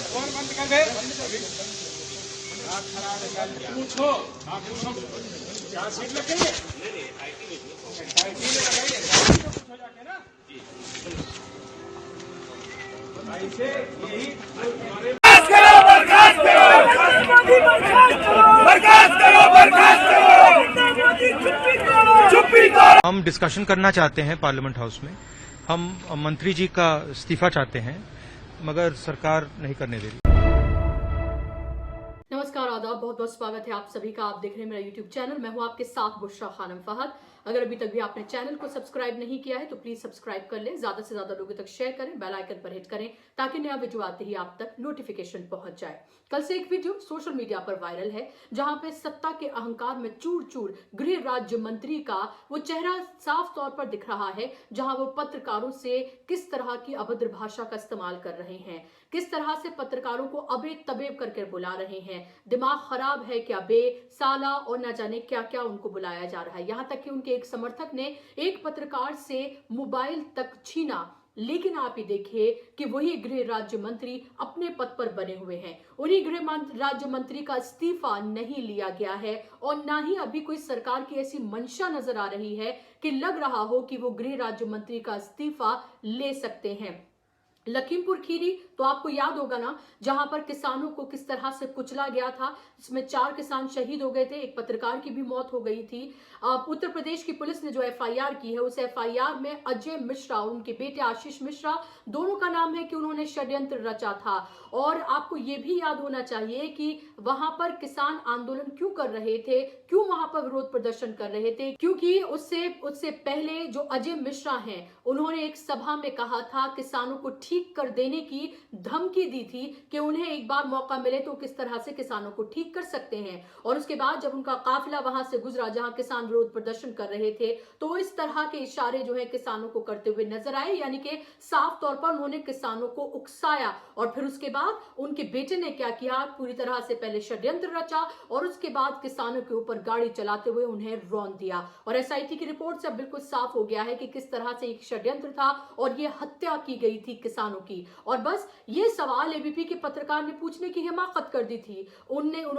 कौन बंद कर दे? पूछो, आप पूछो क्या सीट लगेंगे? पूछो जाके ना ऐसे यही हमारे हम डिस्कशन करना चाहते हैं पार्लियामेंट हाउस में। हम मंत्री जी का इस्तीफा चाहते हैं मगर सरकार नहीं करने दे रही। नमस्कार, आदाब, बहुत बहुत स्वागत है आप सभी का। आप देख रहे हैं मेरा यूट्यूब चैनल। मैं हूं आपके साथ बुशरा खानम फहद। अगर अभी तक भी आपने चैनल को सब्सक्राइब नहीं किया है तो प्लीज सब्सक्राइब कर लें, ज्यादा से ज्यादा लोगों तक शेयर करें, बेल आइकन पर हिट करें ताकि नया वीडियो आते ही आप तक नोटिफिकेशन पहुंच जाए। कल से एक वीडियो सोशल मीडिया पर वायरल है जहां पे सत्ता के अहंकार में चूर चूर गृह राज्य मंत्री का वो चेहरा साफ तौर पर दिख रहा है, जहां वो पत्रकारों से किस तरह की अभद्र भाषा का इस्तेमाल कर रहे हैं, किस तरह से पत्रकारों को अबेब तबेब करके बुला रहे हैं। दिमाग खराब है क्या बे, साला और न जाने क्या क्या उनको बुलाया जा रहा है। यहां तक कि उनके एक समर्थक ने एक पत्रकार से मोबाइल तक छीना। लेकिन आप ये देखिए कि वही गृह राज्य मंत्री अपने पद पर बने हुए हैं। उन्हीं गृह राज्य मंत्री का इस्तीफा नहीं लिया गया है और ना ही अभी कोई सरकार की ऐसी मंशा नजर आ रही है कि लग रहा हो कि वो गृह राज्य मंत्री का इस्तीफा ले सकते हैं। लखीमपुर खीरी तो आपको याद होगा ना, जहां पर किसानों को किस तरह से कुचला गया था। इसमें 4 किसान शहीद हो गए थे, एक पत्रकार की भी मौत हो गई थी। उत्तर प्रदेश की पुलिस ने जो एफआईआर की है उस एफआईआर में अजय मिश्रा और उनके बेटे आशीष मिश्रा दोनों का नाम है कि उन्होंने षड्यंत्र रचा था। और आपको ये भी याद होना चाहिए कि वहां पर किसान आंदोलन क्यों कर रहे थे, क्यों वहां पर विरोध प्रदर्शन कर रहे थे, क्योंकि उससे पहले जो अजय मिश्रा हैं उन्होंने एक सभा में कहा था, किसानों को ठीक कर देने की धमकी दी थी कि उन्हें एक बार मौका मिले तो किस तरह से किसानों को ठीक कर सकते हैं। और उसके बाद जब उनका काफिला वहां से गुजरा जहां किसान विरोध प्रदर्शन कर रहे थे तो इस तरह के इशारे जो है किसानों को करते हुए नजर आए, यानी कि साफ तौर पर उन्होंने किसानों को उकसाया। और फिर उसके बाद उनके बेटे ने क्या किया, पूरी तरह से पहले षड्यंत्र रचा और उसके बाद किसानों के ऊपर गाड़ी चलाते हुए उन्हें रौंद दिया। और एसआईटी की रिपोर्ट से अब बिल्कुल साफ हो गया है कि किस तरह से एक षड्यंत्र था और ये हत्या की गई थी किसानों की। और बस ये सवाल एबीपी के पत्रकार ने पूछने की हिमाकत कर दी थी।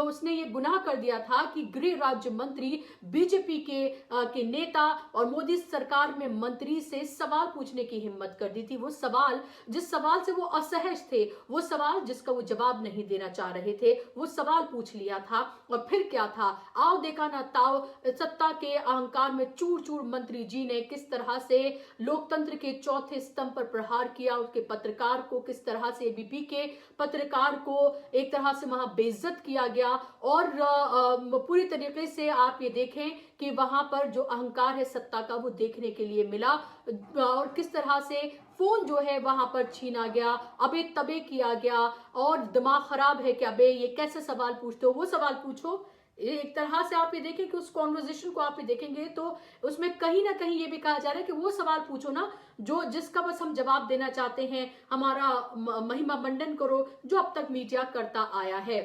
उसने ये गुनाह कर दिया था कि गृह राज्य मंत्री बीजेपी के नेता और मोदी सरकार में मंत्री से सवाल पूछने की हिम्मत कर दी थी। वो सवाल जिस सवाल से वो असहज थे, वो सवाल जिसका वो जवाब नहीं देना चाह रहे थे, वो सवाल पूछ लिया था। और फिर क्या था, आओ देखा ना ताओ, सत्ता के अहंकार में चूर चूर मंत्री जी ने किस तरह से लोकतंत्र के चौथे स्तंभ पर प्रहार किया, उसके पत्रकार को किस तरह से एबीपी के पत्रकार को एक तरह से वहां बेइज्जत किया गया। और पूरी तरीके से आप ये देखें कि वहां पर जो अहंकार है सत्ता का वो देखने के लिए मिला। और किस तरह से फोन जो है वहां पर छीना गया, अबे तबे किया गया। और दिमाग खराब है क्या बे, ये कैसे सवाल पूछते हो, वो सवाल पूछो। एक तरह से आप ये देखें कि उस कॉन्वर्सेशन को आप ये देखेंगे तो उसमें कहीं ना कहीं ये भी कहा जा रहा है कि वो सवाल पूछो ना जिसका बस हम जवाब देना चाहते हैं, हमारा महिमा मंडन करो जो अब तक मीडिया करता आया है।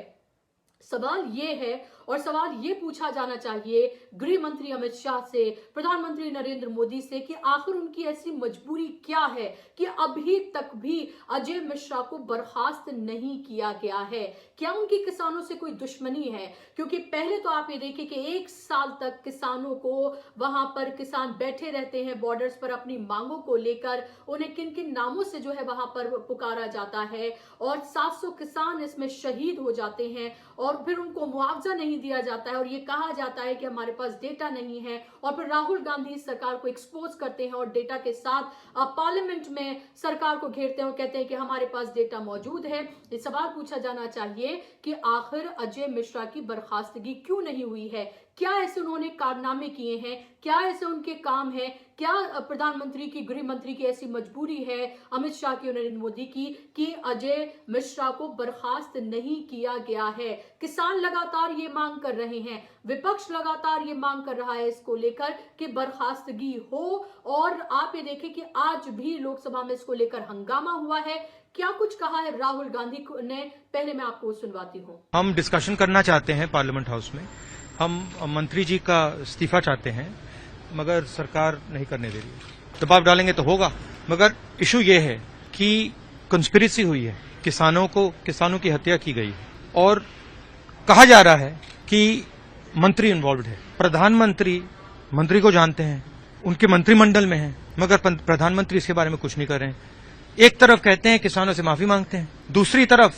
सवाल ये है और सवाल ये पूछा जाना चाहिए गृह मंत्री अमित शाह से, प्रधानमंत्री नरेंद्र मोदी से कि आखिर उनकी ऐसी मजबूरी क्या है कि अभी तक भी अजय मिश्रा को बर्खास्त नहीं किया गया है। क्या उनकी किसानों से कोई दुश्मनी है? क्योंकि पहले तो आप ये देखिए कि 1 साल तक किसानों को वहां पर किसान बैठे रहते हैं बॉर्डर्स पर अपनी मांगों को लेकर, उन्हें किन किन नामों से जो है वहां पर पुकारा जाता है और 700 किसान इसमें शहीद हो जाते हैं और फिर उनको मुआवजा नहीं दिया जाता है और ये कहा जाता है कि हमारे पास डेटा नहीं है। और फिर राहुल गांधी सरकार को एक्सपोज करते हैं और डेटा के साथ पार्लियामेंट में सरकार को घेरते हैं और कहते हैं कि हमारे पास डेटा मौजूद है। ये सवाल पूछा जाना चाहिए कि आखिर अजय मिश्रा की बर्खास्तगी क्यों नहीं हुई है? क्या ऐसे उन्होंने कारनामे किए हैं? क्या ऐसे उनके काम हैं? क्या प्रधानमंत्री की, गृह मंत्री की ऐसी मजबूरी है, अमित शाह की और नरेंद्र मोदी की, कि अजय मिश्रा को बर्खास्त नहीं किया गया है? किसान लगातार ये मांग कर रहे हैं, विपक्ष लगातार ये मांग कर रहा है इसको लेकर कि बर्खास्तगी हो। और आप ये देखें कि आज भी लोकसभा में इसको लेकर हंगामा हुआ है। क्या कुछ कहा है राहुल गांधी ने, पहले मैं आपको सुनवाती हूँ। हम डिस्कशन करना चाहते हैं पार्लियामेंट हाउस में। हम मंत्री जी का इस्तीफा चाहते हैं मगर सरकार नहीं करने दे रही। दबाव डालेंगे तो होगा, मगर इशू ये है कि कंस्पिरेसी हुई है, किसानों की हत्या की गई है और कहा जा रहा है कि मंत्री इन्वॉल्व है। प्रधानमंत्री मंत्री को जानते हैं, उनके मंत्रिमंडल में हैं, मगर प्रधानमंत्री इसके बारे में कुछ नहीं कर रहे हैं। एक तरफ कहते हैं किसानों से माफी मांगते हैं, दूसरी तरफ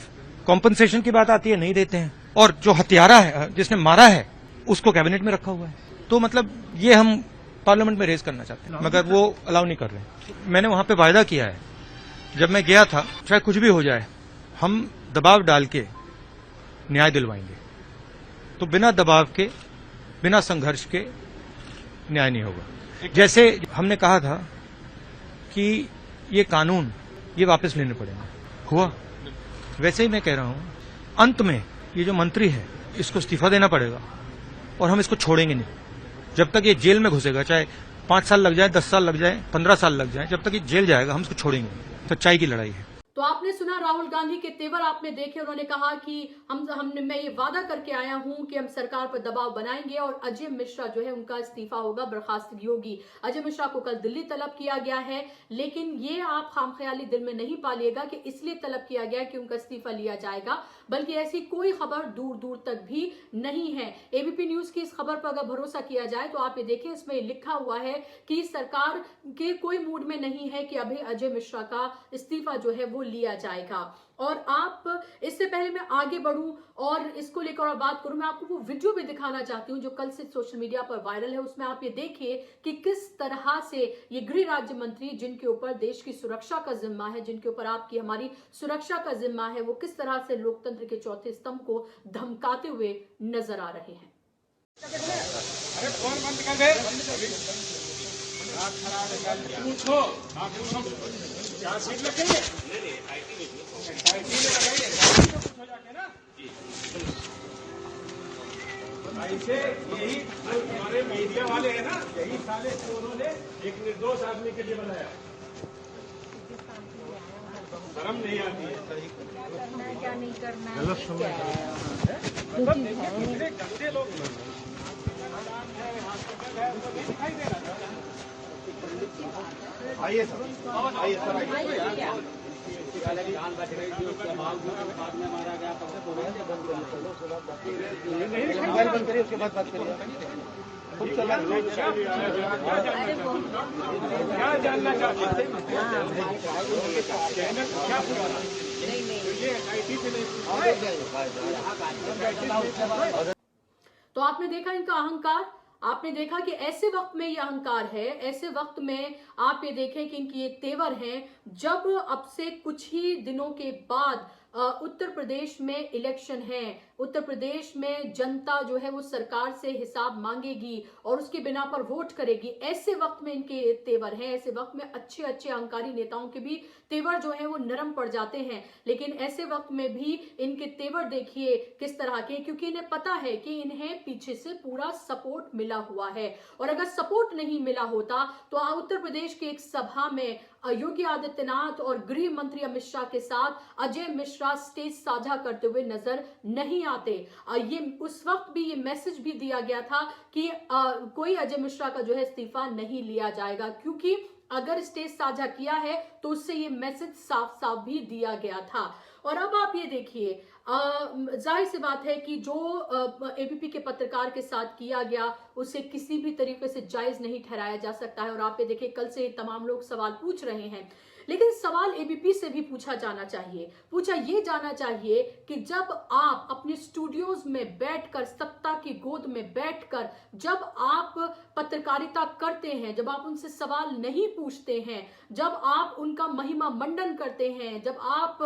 कॉम्पनसेशन की बात आती है, नहीं देते हैं, और जो हत्यारा है, जिसने मारा है, उसको कैबिनेट में रखा हुआ है। तो मतलब ये हम पार्लियामेंट में रेज करना चाहते हैं, मगर वो अलाउ नहीं कर रहे। मैंने वहां पे वायदा किया है, जब मैं गया था, चाहे कुछ भी हो जाए, हम दबाव डाल के न्याय दिलवाएंगे। तो बिना दबाव के, बिना संघर्ष के न्याय नहीं होगा। जैसे हमने कहा था कि ये कानून ये वापस लेने पड़ेंगे, हुआ वैसे ही मैं कह रहा हूं, अंत में ये जो मंत्री है इसको इस्तीफा देना पड़ेगा और हम इसको छोड़ेंगे नहीं। जब तक ये जेल में घुसेगा, चाहे 5 साल लग जाए, 10 साल लग जाए, 15 साल लग जाए, जब तक ये जेल जाएगा हम इसको छोड़ेंगे नहीं। सच्चाई की लड़ाई है। तो आपने सुना राहुल गांधी के तेवर आपने देखे। उन्होंने कहा कि मैं ये वादा करके आया हूं कि हम सरकार पर दबाव बनाएंगे और अजय मिश्रा जो है उनका इस्तीफा होगा, बर्खास्तगी होगी। अजय मिश्रा को कल दिल्ली तलब किया गया है, लेकिन ये आप खामख्याली दिल में नहीं पालिएगा कि इसलिए तलब किया गया कि उनका इस्तीफा लिया जाएगा, बल्कि ऐसी कोई खबर दूर दूर तक भी नहीं है। एबीपी न्यूज की इस खबर पर अगर भरोसा किया जाए तो आप ये देखें, इसमें लिखा हुआ है कि सरकार के कोई मूड में नहीं है कि अभी अजय मिश्रा का इस्तीफा जो है वो लिया जाएगा। और आप, इससे पहले मैं आगे बढ़ूं और इसको लेकर और बात करूं, मैं आपको वो वीडियो भी दिखाना चाहती हूं जो कल से सोशल मीडिया पर वायरल है। उसमें आप ये देखिए कि किस तरह से ये गृह राज्य मंत्री, जिनके ऊपर देश की सुरक्षा का जिम्मा है, जिनके ऊपर आपकी हमारी सुरक्षा का जिम्मा है, वो किस तरह से लोकतंत्र के चौथे स्तंभ को धमकाते हुए नजर आ रहे हैं। अरे फोन बंद कर दे। पूछो, आप पूछो, क्या सीट लगेंगे? पूछो जाके ना। ऐसे यही हमारे मीडिया वाले हैं ना, यही साले से उन्होंने एक निर्दोष आदमी के लिए बनाया। शर्म नहीं आती है। करना है क्या नहीं करना है, गलत समझ कितने गंदे लोग दिखाई दे रहा था। आइए सर, आइए सर, आइए। मोबाइल बंद करिए, उसके बाद बात करिए। क्या जानना चाहते हैं? क्या पूछा? ये आईटी से नहीं। तो आपने देखा इनका अहंकार, आपने देखा कि ऐसे वक्त में ये अहंकार है, ऐसे वक्त में आप ये देखें कि इनकी ये तेवर हैं, जब अब से कुछ ही दिनों के बाद उत्तर प्रदेश में इलेक्शन है, उत्तर प्रदेश में जनता जो है वो सरकार से हिसाब मांगेगी और उसके बिना पर वोट करेगी। ऐसे वक्त में इनके तेवर हैं, ऐसे वक्त में अच्छे अच्छे अहंकारी नेताओं के भी तेवर जो है वो नरम पड़ जाते हैं, लेकिन ऐसे वक्त में भी इनके तेवर देखिए किस तरह के, क्योंकि इन्हें पता है कि इन्हें पीछे से पूरा सपोर्ट मिला हुआ है। और अगर सपोर्ट नहीं मिला होता तो उत्तर प्रदेश की एक सभा में योगी आदित्यनाथ और गृह मंत्री अमित शाह के साथ अजय मिश्रा स्टेज साझा करते हुए नजर नहीं आते। ये उस वक्त भी ये मैसेज भी दिया गया था कि कोई अजय मिश्रा का जो है इस्तीफा नहीं लिया जाएगा, क्योंकि अगर स्टेज साझा किया है तो उससे ये मैसेज साफ साफ भी दिया गया था। और अब आप ये देखिए, जाहिर सी बात है कि जो एबीपी के पत्रकार के साथ किया गया उसे किसी भी तरीके से जायज नहीं ठहराया जा सकता है। और आप ये देखिए, कल से तमाम लोग सवाल पूछ रहे हैं, लेकिन सवाल एबीपी से भी पूछा जाना चाहिए। पूछा ये जाना चाहिए कि जब आप अपने स्टूडियोज में बैठकर, सत्ता की गोद में बैठकर जब आप पत्रकारिता करते हैं, जब आप उनसे सवाल नहीं पूछते हैं, जब आप उनका महिमा मंडन करते हैं, जब आप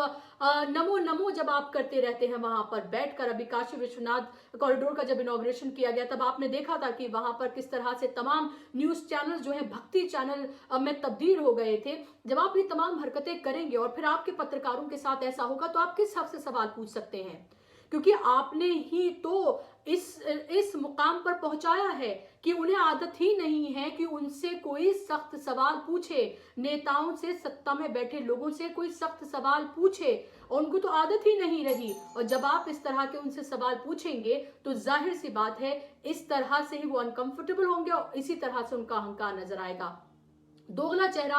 नमो नमो जब आप करते रहते हैं वहां पर बैठकर, अभी काशी विश्वनाथ कॉरिडोर का जब इनॉग्रेशन किया गया तब आपने देखा था कि वहां पर किस तरह से तमाम न्यूज चैनल जो है भक्ति चैनल में तब्दील हो गए थे। जब आप ये तमाम हरकतें करेंगे और फिर आपके पत्रकारों के साथ ऐसा होगा तो आप किस हद से सवाल पूछ सकते हैं, क्योंकि आपने ही तो इस मुकाम पर पहुंचाया है कि उन्हें आदत ही नहीं है कि उनसे कोई सख्त सवाल पूछे, नेताओं से, सत्ता में बैठे लोगों से कोई सख्त सवाल पूछे, और उनको तो आदत ही नहीं रही। और जब आप इस तरह के उनसे सवाल पूछेंगे तो जाहिर सी बात है इस तरह से ही वो अनकंफर्टेबल होंगे और इसी तरह से उनका अहंकार नजर आएगा। दोगला चेहरा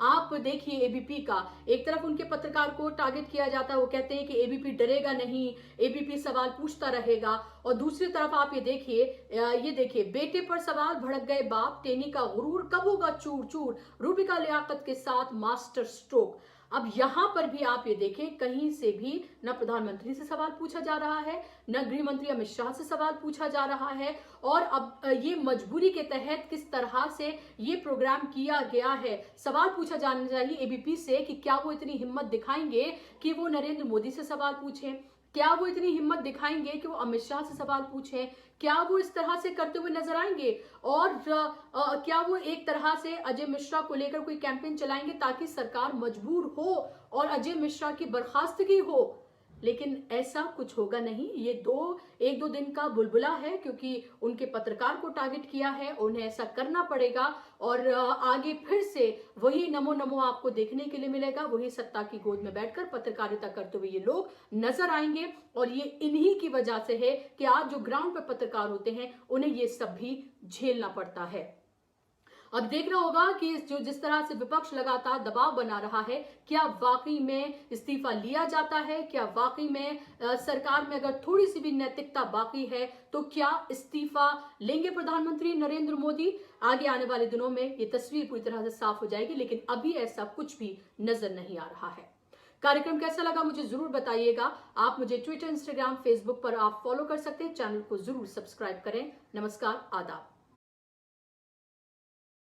आप देखिए एबीपी का। एक तरफ उनके पत्रकार को टारगेट किया जाता है, वो कहते हैं कि एबीपी डरेगा नहीं, एबीपी सवाल पूछता रहेगा, और दूसरी तरफ आप ये देखिए बेटे पर सवाल, भड़क गए बाप, टेनी का गुरूर कब होगा चूर चूर, रूबिका लियाकत के साथ मास्टर स्ट्रोक। अब यहां पर भी आप ये देखें, कहीं से भी न प्रधानमंत्री से सवाल पूछा जा रहा है, न गृह मंत्री अमित शाह से सवाल पूछा जा रहा है, और अब ये मजबूरी के तहत किस तरह से ये प्रोग्राम किया गया है। सवाल पूछा जाना चाहिए एबीपी से कि क्या वो इतनी हिम्मत दिखाएंगे कि वो नरेंद्र मोदी से सवाल पूछें, क्या वो इतनी हिम्मत दिखाएंगे कि वो अमित शाह से सवाल पूछें, क्या वो इस तरह से करते हुए नजर आएंगे, और क्या वो एक तरह से अजय मिश्रा को लेकर कोई कैंपेन चलाएंगे ताकि सरकार मजबूर हो और अजय मिश्रा की बर्खास्तगी हो। लेकिन ऐसा कुछ होगा नहीं। ये एक दो दिन का बुलबुला है, क्योंकि उनके पत्रकार को टारगेट किया है, उन्हें ऐसा करना पड़ेगा, और आगे फिर से वही नमो नमो आपको देखने के लिए मिलेगा। वही सत्ता की गोद में बैठकर पत्रकारिता करते हुए ये लोग नजर आएंगे, और ये इन्हीं की वजह से है कि आज जो ग्राउंड पर पत्रकार होते हैं उन्हें ये सब भी झेलना पड़ता है। अब देखना होगा कि जिस तरह से विपक्ष लगातार दबाव बना रहा है, क्या वाकई में इस्तीफा लिया जाता है, क्या वाकई में सरकार में अगर थोड़ी सी भी नैतिकता बाकी है तो क्या इस्तीफा लेंगे प्रधानमंत्री नरेंद्र मोदी। आगे आने वाले दिनों में ये तस्वीर पूरी तरह से साफ हो जाएगी, लेकिन अभी ऐसा कुछ भी नजर नहीं आ रहा है। कार्यक्रम कैसा लगा मुझे जरूर बताइएगा। आप मुझे ट्विटर, इंस्टाग्राम, फेसबुक पर आप फॉलो कर सकते हैं। चैनल को जरूर सब्सक्राइब करें। नमस्कार, आदाब।